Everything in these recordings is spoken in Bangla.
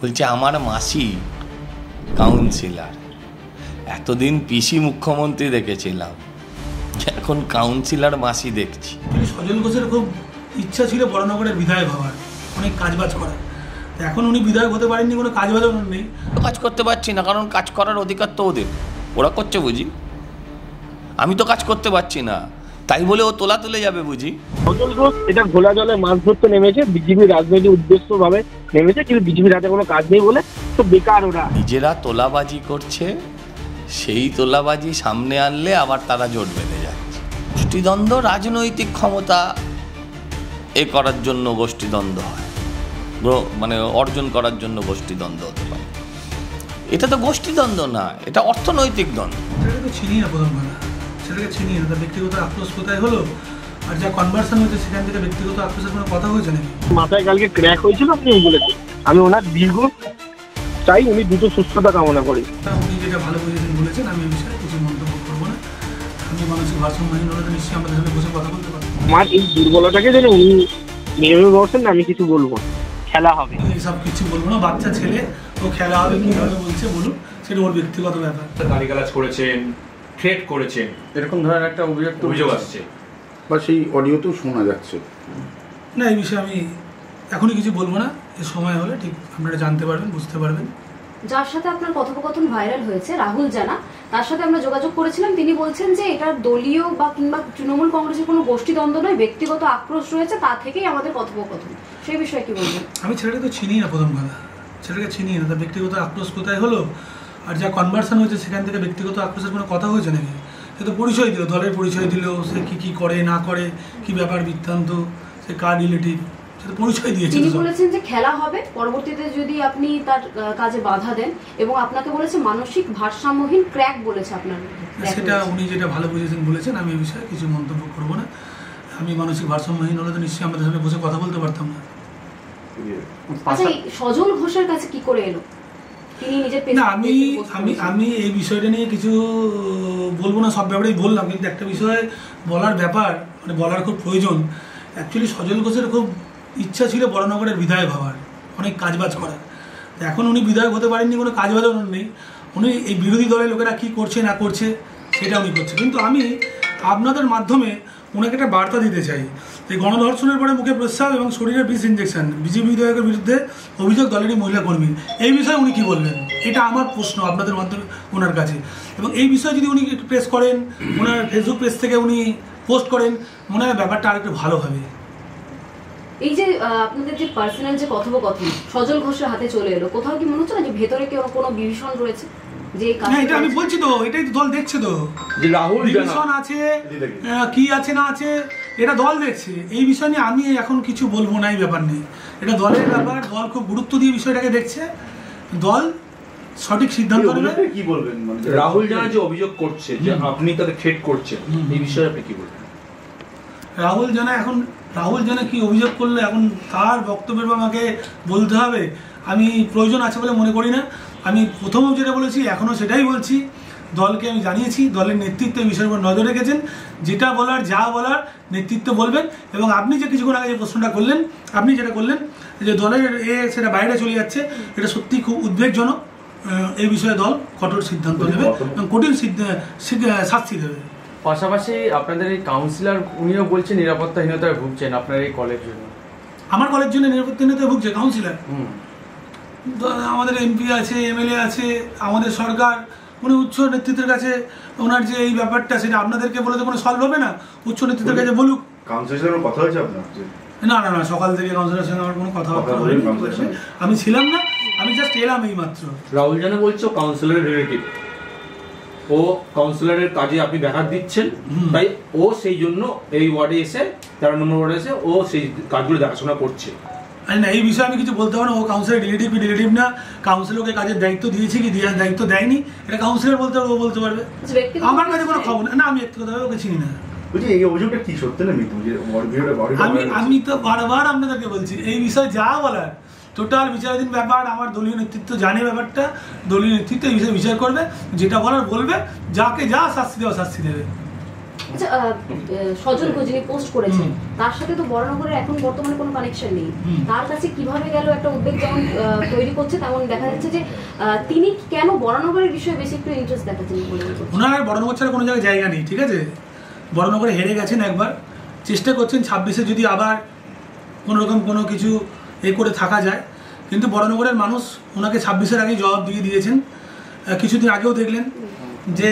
বলছে আমার মাসি কাউন্সিলর, এতদিন পিসি মুখ্যমন্ত্রী দেখেছিলাম, এখন কাউন্সিলর মাসি দেখছি। সজল ঘোষের খুব ইচ্ছা ছিল বড়নগরের বিধায়ক হওয়ার, অনেক কাজবাজ করার। এখন উনি বিধায়ক হতে পারেননি, কোনো কাজবাজ নেই। কাজ করতে পারছি না, কারণ কাজ করার অধিকার তো ওদের, ওরা করছে বুঝি, আমি তো কাজ করতে পারছি না, তাই বলে ও তোলা তুলে যাবে বুঝি। সজল ঘোষ এটা ঘোলা জলে মাছ ধরতে নেমেছে, বিজেপির রাজনৈতিক উদ্দেশ্য ভাবে নেমেছে, কিন্তু বিজেপির হাতে কোনো কাজ নেই বলে তো বেকার ওরা। নিজেরা তোলাবাজি করছে, সেই তোলাবাজি সামনে আনলে আবার তারা জোট বেঁধে যাচ্ছে। গোষ্ঠীদ্বন্দ্ব রাজনৈতিক ক্ষমতা করার জন্য গোষ্ঠীদ্বন্দ্ব হয়, মানে অর্জন করার জন্য গোষ্ঠীদ্বন্দ্ব হতে পারে। এটা তো গোষ্ঠীদ্বন্দ্ব না, এটা অর্থনৈতিক দ্বন্দ্ব। সেটাকে তো চিনি না, প্রথম কথা সেটাকে চিনি না। তার ব্যক্তিগত আক্রোশ কোথায় হলো, আর যা কনভার্সন হয়েছে সেখান থেকে ব্যক্তিগত আক্রোশের কোনো কথা হয়েছে নাকি? মাথায় কালকে ক্র্যাক হয়েছিল, আপনি বলেছেন। আমি ওনার দীর্ঘ চাই, উনি দ্রুত সুস্থতা কামনা করি। উনি যেটা ভালো বুঝেছেন বলেছেন, আমি এই বিষয়ে কিছু মন্তব্য করবো না। আমি মানসিক ভারসাম্যহীন হলে তো নিশ্চয়ই আমাদের সাথে বসে কথা বলতে পারবো। আমার এই দুর্বলতাকে যেন উনি নিয়মে বসেন না, আমি কিছু বলবো, খেলা হবে এইসব কিছু বলবো না। বাচ্চা ছেলে, ও খেলা হবে কীভাবে বলছে বলুন, সেটা ওর ব্যক্তিগত ব্যাপার। গালিগালাজ করেছেন, থ্রেট করেছেন, এরকম ধরনের একটা অভিযোগ আসছে, বা সেই অডিওতেও শোনা যাচ্ছে। না, এই বিষয়ে আমি এখনই কিছু বলবো না। এর সময় হলে ঠিক আপনারা জানতে পারবেন, বুঝতে পারবেন। যার সাথে আপনার কথোপকথন ভাইরাল হয়েছে, রাহুল জানা, তার সাথে আমরা যোগাযোগ করেছিলাম। তিনি বলছেন যে এটা দলীয় বা কিংবা তৃণমূল কংগ্রেসের কোনো গোষ্ঠীদ্বন্দ্ব নয়, ব্যক্তিগত আক্রোশ রয়েছে, তা থেকেই আমাদের কথোপকথন। সেই বিষয়ে কি বলবেন? আমি ছেলেটাকে তো চিনি না, প্রথম কথা ছেলেটাকে চিনি না। তার ব্যক্তিগত আক্রোশ কোথায় হলো, আর যা কনভার্সন হয়েছে সেখান থেকে ব্যক্তিগত আক্রোশের কোনো কথা হয়েছে নাকি? সে তো পরিচয় দিল, দলের পরিচয় দিল, সে কী করে না করে, কি ব্যাপার বৃত্তান্ত, সে কার রিলেটিভ, সে তো পরিচয় দিয়েছে। তিনি বলেছেন যে খেলা হবে, পরবর্তীতে যদি আপনি তার কাজে বাধা দেন, এবং আপনাকে বলেছে মানসিক ভারসাম্যহীন ক্র্যাক বলেছে আপনার। সেটা উনি যেটা ভালো বুঝেছেন বলেছেন, আমি এই বিষয়ে কিছু মন্তব্য করবো না। আমি মানসিক ভারসাম্যহীন হলে তো নিশ্চয়ই আমাদের সামনে বসে কথা বলতে পারতাম না। আচ্ছা, সজল ঘোষের কাছে কি করে এলো? তিনি নিজের আমি এই বিষয়টা নিয়ে কিছু বলবো না, সব ব্যাপারেই বললাম, কিন্তু একটা বিষয়ে বলার ব্যাপার, মানে বলার খুব প্রয়োজন। অ্যাকচুয়ালি সজল ঘোষের খুব ইচ্ছা ছিল বড়নগরের বিধায়ক হওয়ার, অনেক কাজবাজ করার। এখন উনি বিধায়ক হতে পারেননি, কোনো কাজবাজও নেই। উনি এই বিরোধী দলের লোকেরা কী করছে না করছে সেটা উনি করছে। কিন্তু আমি আপনাদের মাধ্যমে ওনাকে একটা বার্তা দিতে চাই। এই গণধর্ষণের পরে মুখে প্রস্রাব এবং শরীরে বিষ ইঞ্জেকশন, বিজেপি বিধায়কের বিরুদ্ধে অভিযোগ দলেরই মহিলা কর্মী, এই বিষয়ে উনি কী বলবেন? এটা আমার প্রশ্ন আপনাদের মাধ্যমে ওনার কাছে। এবং এই বিষয়ে যদি উনি একটু প্রেস করেন, ওনার ফেসবুক পেজ থেকে উনি পোস্ট করেন, মনে হয় ব্যাপারটা আরেকটু ভালো হবে। এই যে আপনাদের যে পার্সোনাল যে কথোপকথন সজল ঘোষের হাতে চলে এলো, কোথাও কি মনে হচ্ছে না যে ভেতরে কেউ কোনো বিভীষণ রয়েছে? যে এটা আমি বলছি তো, এটাই তো দল দেখছে, তো যে রাহুল বিভীষণ আছে কি আছে না আছে এটা দল দেখছে। এই বিষয় নিয়ে আমি এখন কিছু বলবো না, এই ব্যাপার নেই, এটা দলের ব্যাপার। দল খুব গুরুত্ব দিয়ে বিষয়টাকে দেখছে, দল সঠিক সিদ্ধান্ত নেবে। কি বলবেন রাহুল জানা যে অভিযোগ করছে যে আপনি তাকে থ্রেট করছেন, এই বিষয়ে আপনি কি বলবেন? রাহুল জানা কি অভিযোগ করলে এখন তার বক্তব্যের আমাকে বলতে হবে? আমি প্রয়োজন আছে বলে মনে করি না। আমি প্রথমেও যেটা বলেছি, এখনও সেটাই বলছি। দলকে আমি জানিয়েছি, দলের নেতৃত্ব এই বিষয়ের উপর নজর রেখেছেন। যেটা বলার, যা বলার নেতৃত্ব বলবেন। এবং আপনি যে কিছুক্ষণ আগে যে প্রশ্নটা করলেন, আপনি যেটা করলেন যে দলের সেটা বাইরে চলে যাচ্ছে, এটা সত্যি খুব উদ্বেগজনক। এই বিষয়ে দল কঠোর সিদ্ধান্ত নেবে এবং কঠিন শাস্তি দেবে। পাশাপাশি আপনাদের এই কাউন্সিলর উনিও বলছেন নিরাপত্তাহীনতায় ভুগছেন আপনার এই কলেজ জন্য। আমার কলেজ জন্য নিরাপত্তাহীনতায় ভুগছে কাউন্সিলর? আমাদের এমপি আছে, এমএলএ আছে, আমাদের সরকার, উনি উচ্চ নেতৃত্বের কাছে ওনার যে এই ব্যাপারটা, সেটা আপনাদেরকে বলে তো কোনো সলভ হবে না। উচ্চ নেতৃত্বের কাছে বলুক। কাউন্সিলরের কথা হয়েছে আপনার? না, সকাল থেকে কাউন্সিলরের সঙ্গে আমার কোনো কথাবার্তা হয়নি। আমি ছিলাম না, আমি জাস্ট এলাম এই মাত্র। রাহুল জানা বলছে কাউন্সিলরের রিলেটিভ, ও কাউন্সিলরের কাজে আপনি ব্যাঘাত দিচ্ছেন, তাই ও সেই জন্য এই ওয়ার্ডে এসে 13 নম্বর ওয়ার্ডে এসে ও সেই কাজগুলো দেখাশোনা করছে। না, এই বিষয়ে আমি কিছু বলতে পারবো না। ও কাউন্সিলর রিলেটিভ না, কাউন্সিলরকে কাজের দায়িত্ব দিয়েছে কি দায়িত্ব দেয়নি, এটা কাউন্সিলর বলতে পারবে, ও বলতে পারবে। আমার কাছে কোনো খবর না, আমি ব্যক্তিগতভাবে ওকে চিনি না। এই অভিযোগটা কি সত্যি না মিথ্যা? আমি তো বারবার আপনাদেরকে বলছি, এই বিষয়ে যা বলার টোটাল বিচারাধীন ব্যাপার। আমার দলীয় নেতৃত্ব জানে ব্যাপারটা, দলীয় নেতৃত্ব এই বিষয়ে বিচার করবে, যেটা বলার বলবে, যাকে যা শাস্তি দেওয়া শাস্তি দেবে। আচ্ছা, সজল ঘোষ যিনি পোস্ট করেছেন তার সাথে তো বরানগরের এখন বর্তমানে কোনো কানেকশন নেই। তার কাছে কিভাবে গেল একটা উদ্বেগ যেমন তৈরি করছে, তেমন দেখা যাচ্ছে যে তিনি কেন বরানগরের বিষয়ে বেশি একটু ইন্টারেস্ট দেখাচ্ছেন বলে মনে করছেন? ওনার বরানগর ছাড়া কোনো জায়গায় জায়গা নেই, ঠিক আছে? বরানগরে হেরে গেছেন একবার, চেষ্টা করছেন 26-এ যদি আবার কোনোরকম কোনো কিছু করে থাকা যায়, কিন্তু বরানগরের মানুষ ওনাকে 26-এর আগেই জবাব দিয়ে দিয়েছেন। কিছুদিন আগেও দেখলেন যে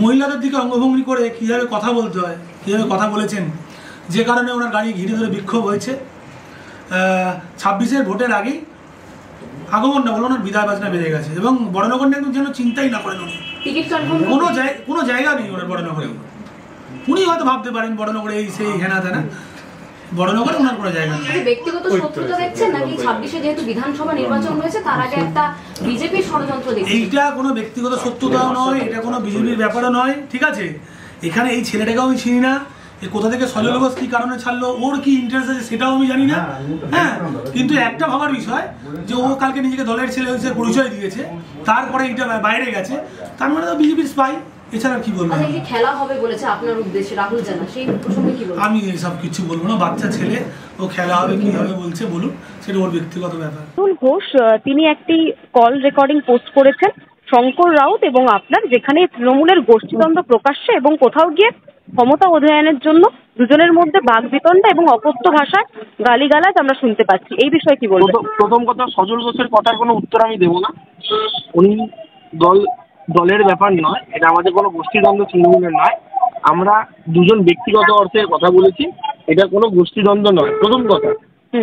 মহিলাদের দিকে অঙ্গভঙ্গি করে কীভাবে কথা বলতে হয়, কীভাবে কথা বলেছেন, যে কারণে ওনার গাড়ি ঘিরে ধরে বিক্ষোভ হয়েছে। 26-এর ভোটের আগেই আগমন না বলে ওনার বিদায় বাজনা বেড়ে গেছে, এবং বরানগর নিয়ে যেন চিন্তাই না করেন উনি। কোনো জায়গা নেই ওনার বরানগরে। উনি হয়তো ভাবতে পারেন বরানগরে এই সেই হেনা তেনা, বরানগরে ওনার কোনো জায়গা নেই। ব্যক্তিগত শত্রুতা দেখছেন নাকি 26-এ যেহেতু বিধানসভা নির্বাচন হয়েছে তার আগে একটা বিজেপির ষড়যন্ত্র দেখছেন? এইটা কোনো ব্যক্তিগত শত্রুতাও নয়, এটা কোনো বিজেপির ব্যাপারও নয়, ঠিক আছে? এখানে এই ছেলেটাকেও আমি চিনি না, এ কোথা থেকে সজল ঘোষ কি কারণে ছাড়লো, ওর কি ইন্টারেস্ট আছে সেটাও আমি জানি না। হ্যাঁ, কিন্তু একটা ভাবার বিষয় যে ও কালকে নিজেকে দলের ছেলে হিসেবে পরিচয় দিয়েছে, তারপরে এইটা বাইরে গেছে, তার মানে তো বিজেপির স্পাই, এছাড়া কি বলবো? খেলা হবে বলেছে আপনার উদ্দেশ্যে রাহুল জানা, সেই প্রসঙ্গে কি বলবো? আমি এসব কিছু বলবো না, বাচ্চা ছেলে, ও খেলা হবে কি হবে বলছে বলুন, সেটা ওর ব্যক্তিগত ব্যাপার। রাহুল ঘোষ তিনি একটি কল রেকর্ডিং পোস্ট করেছেন শঙ্কর রাউত এবং আপনার, যেখানে তৃণমূলের গোষ্ঠীদ্বন্দ্ব প্রকাশ্যে এবং কোথাও গিয়ে ক্ষমতা অধ্যয়নের জন্য দুজনের মধ্যে বাকবিতণ্ডা এবং অকথ্য ভাষায় গালিগালাজ আমরা শুনতে পাচ্ছি। এই বিষয়ে কি বলবো? প্রথম কথা, সজল ঘোষের কথার কোনো উত্তর আমি দেবো না। উনি দলের ব্যাপার নয়, এটা আমাদের কোনো গোষ্ঠীদ্বন্দ্ব তৃণমূলের নয়। আমরা দুজন ব্যক্তিগত অর্থে কথা বলেছি, এটা কোনো গোষ্ঠীদ্বন্দ্ব নয়, প্রথম কথা।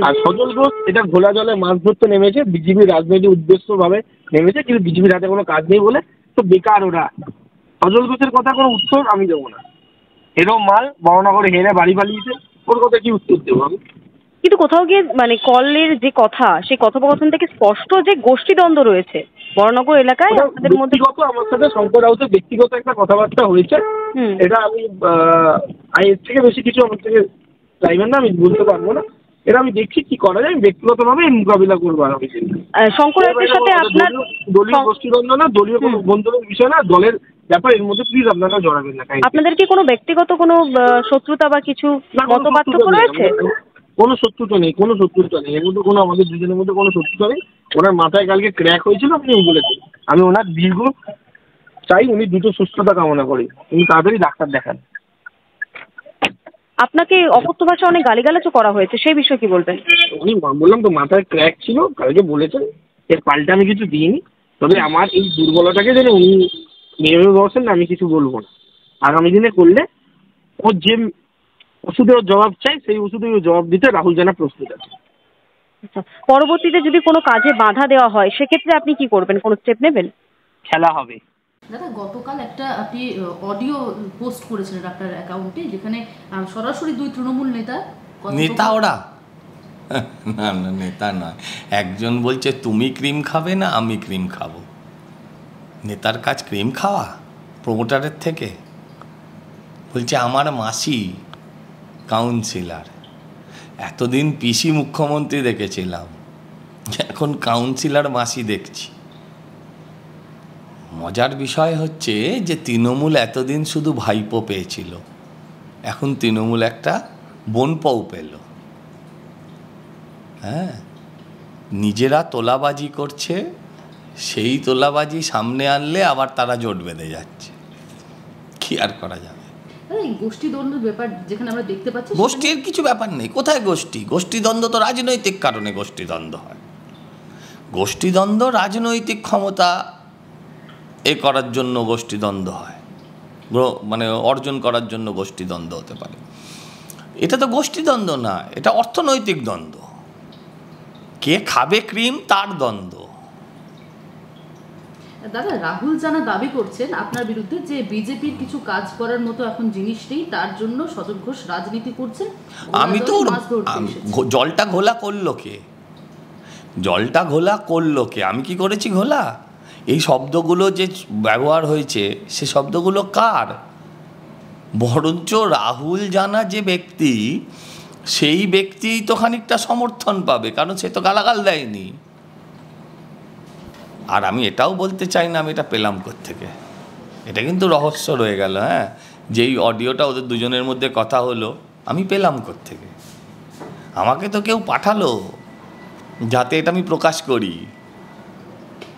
আর সজল ঘোষ এটা ঘোলা জলে মাছ ধরতে নেমেছে, বিজেপির রাজনৈতিক উদ্দেশ্যভাবে নেমেছে, কিন্তু বিজেপির হাতে কোনো কাজ নেই বলে তো বেকার ওরা। সজল ঘোষের কথা কোনো উত্তর আমি দেবো না। এরকম মাল বরানগরে হেরে বাড়ি পালিয়েছে, ওর কথা কি উত্তর দেবো আমি? কিন্তু কোথাও গিয়ে মানে কলের যে কথা, সেই কথোপকথন থেকে স্পষ্ট যে গোষ্ঠীদ্বন্দ্ব রয়েছে বরানগর এলাকায় আপনাদের মধ্যে। ব্যক্তিগত আমার সাথে শঙ্কর রাউতের ব্যক্তিগত একটা কথাবার্তা হয়েছে, এটা আমি এর থেকে বেশি কিছু আমার থেকে চাইবেন না, আমি বলতে পারবো না। এটা আমি দেখছি কি করা যায়, আমি ব্যক্তিগতভাবে মোকাবিলা করবো আগামী দিনে। শঙ্কর রাউতের সাথে আপনার দলীয় গোষ্ঠীদ্বন্দ্ব না, দলীয় কোনো বন্ধুদের বিষয় না, দলের ব্যাপার, এর মধ্যে প্লিজ আপনারা জড়াবেন না। আপনাদের কি কোনো ব্যক্তিগত কোনো শত্রুতা বা কিছু মতপার্থক্য রয়েছে? কোনো শত্রুতা নেই, কোনো শত্রুতা নেই, এর মধ্যে কোনো আমাদের দুজনের মধ্যে কোনো শত্রুতা নেই। ওনার মাথায় কালকে ক্র্যাক হয়েছিল, আপনি বলেছেন, আমি ওনার দীর্ঘ চাই, উনি দ্রুত সুস্থতা কামনা করি, উনি তাড়াতাড়ি ডাক্তার দেখান। আপনাকে অকথ্য ভাষা অনেক গালিগালাজও করা হয়েছে, সেই বিষয়ে কি বলবেন? উনি বললাম তো মাথায় ক্র্যাক ছিল, কালকে বলেছেন, এর পাল্টা আমি কিছু দিইনি। তবে আমার এই দুর্বলতাকে যেন উনি মেরে বসেন না, আমি কিছু বলবো না। আগামী দিনে করলে ওর যে ওষুধের জবাব চাই, সেই ওষুধের জবাব দিতে রাহুল জানা প্রস্তুত আছে। পরবর্তীতে যদি কোনো কাজে বাধা দেওয়া হয়, সেক্ষেত্রে আপনি কি করবেন? কোনো স্টেপ নেবেন? খেলা হবে। দাদা, গতকাল আপনি অডিও পোস্ট করেছিলেন আপনার অ্যাকাউন্টে, যেখানে সরাসরি দুই তৃণমূল নেতা ওরা না নেতা নয়, একজন বলছে তুমি ক্রিম খাবে না আমি ক্রিম খাবো। নেতার কাজ ক্রিম খাওয়া প্রমোটারের থেকে? বলছে আমার মাসি কাউন্সিলর, এতদিন পিসি মুখ্যমন্ত্রী দেখেছিলাম, এখন কাউন্সিলর মাসি দেখছি। মজার বিষয় হচ্ছে যে তৃণমূল এতদিন শুধু ভাইপো পেয়েছিল, এখন তৃণমূল একটা বোনপও পেল। হ্যাঁ, নিজেরা তোলাবাজি করছে, সেই তোলাবাজি সামনে আনলে আবার তারা জোট বেঁধে যাচ্ছে। কি আর করা যাবে? গোষ্ঠীদ্বন্দ্বের ব্যাপার যেখানে আমরা দেখতে পাচ্ছি, গোষ্ঠীর কিছু ব্যাপার নেই। কোথায় গোষ্ঠীদ্বন্দ্ব তো রাজনৈতিক কারণে গোষ্ঠীদ্বন্দ্ব হয়। গোষ্ঠীদ্বন্দ্ব রাজনৈতিক ক্ষমতা করার জন্য গোষ্ঠীদ্বন্দ্ব হয়, মানে অর্জন করার জন্য গোষ্ঠীদ্বন্দ্ব হতে পারে। এটা তো গোষ্ঠীদ্বন্দ্ব না, এটা অর্থনৈতিক দ্বন্দ্ব। কে খাবে ক্রিম তার দ্বন্দ্ব। দাদা, রাহুল জানা দাবি করছেন আপনার বিরুদ্ধে যে বিজেপির কিছু কাজ করার মতো এখন জিনিস নেই, তার জন্য সজল ঘোষ রাজনীতি করছেন। আমি তো জলটা ঘোলা করলো কে? জলটা ঘোলা করলো কে? আমি কি করেছি ঘোলা? এই শব্দগুলো যে ব্যবহার হয়েছে সে শব্দগুলো কার? বরঞ্চ রাহুল জানা যে ব্যক্তি, সেই ব্যক্তি তো খানিকটা সমর্থন পাবে, কারণ সে তো গালাগাল দেয়নি। আর আমি এটাও বলতে চাই না আমি এটা পেলাম কোত্থেকে, এটা কিন্তু রহস্য রয়ে গেল। হ্যাঁ, যেই অডিওটা ওদের দুজনের মধ্যে কথা হলো আমি পেলাম কোত্থেকে? আমাকে তো কেউ পাঠালো যাতে এটা আমি প্রকাশ করি।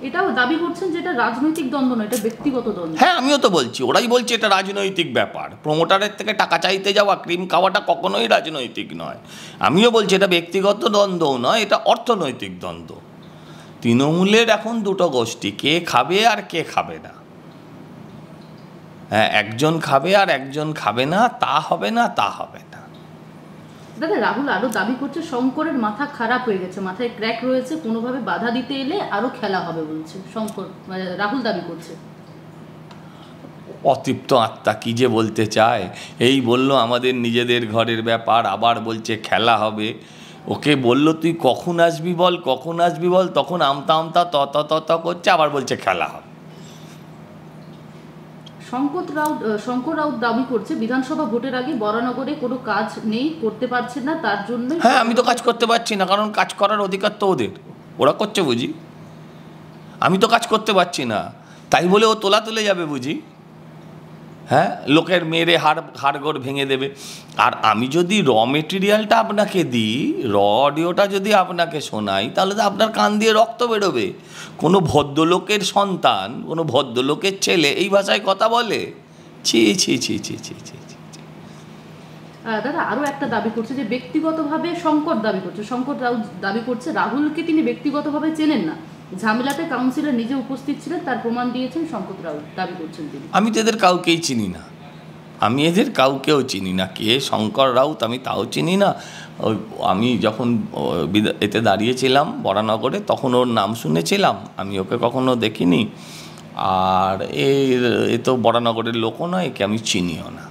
এটাও দাবি করছেন যে এটা রাজনৈতিক দ্বন্দ্ব নয়, এটা ব্যক্তিগত দ্বন্দ্ব। হ্যাঁ, আমিও তো বলছি, ওরাই বলছে এটা রাজনৈতিক ব্যাপার। প্রমোটারের থেকে টাকা চাইতে যাওয়া, ক্রিম খাওয়াটা কখনোই রাজনৈতিক নয়। আমিও বলছি এটা ব্যক্তিগত দ্বন্দ্বও নয়, এটা অর্থনৈতিক দ্বন্দ্ব। তৃণমূলের এখন দুটো গোষ্ঠী, কে খাবে আর কে খাবে না। হ্যাঁ, একজন খাবে আর একজন খাবে না, তা হবে না, তা হবে না। দাদা, রাহুল আরো দাবি করছে শঙ্করের মাথা খারাপ হয়ে গেছে, মাথায় ক্র্যাক রয়েছে, কোনোভাবে বাধা দিতে এলে আরো খেলা হবে বলছে শঙ্কর, রাহুল দাবি করছে। অতৃপ্ত আত্মা কি যে বলতে চায়। এই বলল আমাদের নিজেদের ঘরের ব্যাপার, আবার বলছে খেলা হবে। ওকে বলল তুই কখন আসবি বল, কখন আসবি বল, তখন আমতা আমতা ত করছে, আবার বলছে খেলা হবে। শঙ্কর রাউত দাবি করছে বিধানসভা ভোটের আগে বরানগরে কোনো কাজ নেই, করতে পারছেন না, তার জন্য। হ্যাঁ, আমি তো কাজ করতে পারছি না, কারণ কাজ করার অধিকার তো ওদের, ওরা করছে বুঝি। আমি তো কাজ করতে পারছি না, তাই বলে ও তোলা তুলে যাবে বুঝি? হ্যাঁ, লোকের মেরে হাড়গোড় ভেঙে দেবে। আর আমি যদি র মেটেরিয়ালটা আপনাকে দিই, র অডিওটা যদি আপনাকে শোনাই, তাহলে তো আপনার কান দিয়ে রক্ত বেরোবে। কোনো ভদ্রলোকের সন্তান, কোনো ভদ্রলোকের ছেলে এই ভাষায় কথা বলে? ছি ছি ছি ছি ছি ছি। দাদা, আরো একটা দাবি করছে যে ব্যক্তিগতভাবে শঙ্কর রাউত দাবি করছে রাহুলকে তিনি ব্যক্তিগতভাবে চেনেন না, ঝামেলাতে কাউন্সিলর নিজে উপস্থিত ছিলেন, তার প্রমাণ দিয়েছেন শঙ্কর রাউত, দাবি করছেন তিনি। আমি তো এদের কাউকেই চিনি না, আমি এদের কাউকেও চিনি না। কে শঙ্কর রাউত আমি তাও চিনি না। আমি যখন এতে দাঁড়িয়েছিলাম বরানগরে, তখন ওর নাম শুনেছিলাম, আমি ওকে কখনো দেখিনি। আর এ তো বরানগরের লোকও নয়, একে আমি চিনিও না।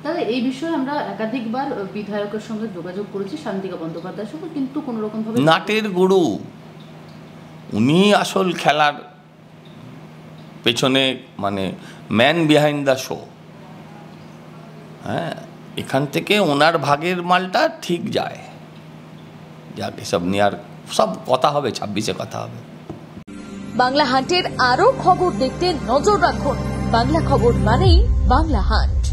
দাদা, এই বিষয়ে আমরা একাধিকবার বিধায়কের সঙ্গে যোগাযোগ করেছি, শান্তিকা বন্দ্যোপাধ্যায়ের সঙ্গে, কিন্তু কোনো রকম ভাবে নাটের গুরু উনি, আসল খেলার পেছনে, মানে ম্যান বিহাইন্ড দ্য শো। হ্যাঁ, এখান থেকে ওনার ভাগের মালটা ঠিক যায়। যাকে সব নিয়ে আর সব কথা হবে, 26-এ কথা হবে। বাংলা হান্টের আরো খবর দেখতে নজর রাখুন। বাংলা খবর মানেই বাংলা হান্ট।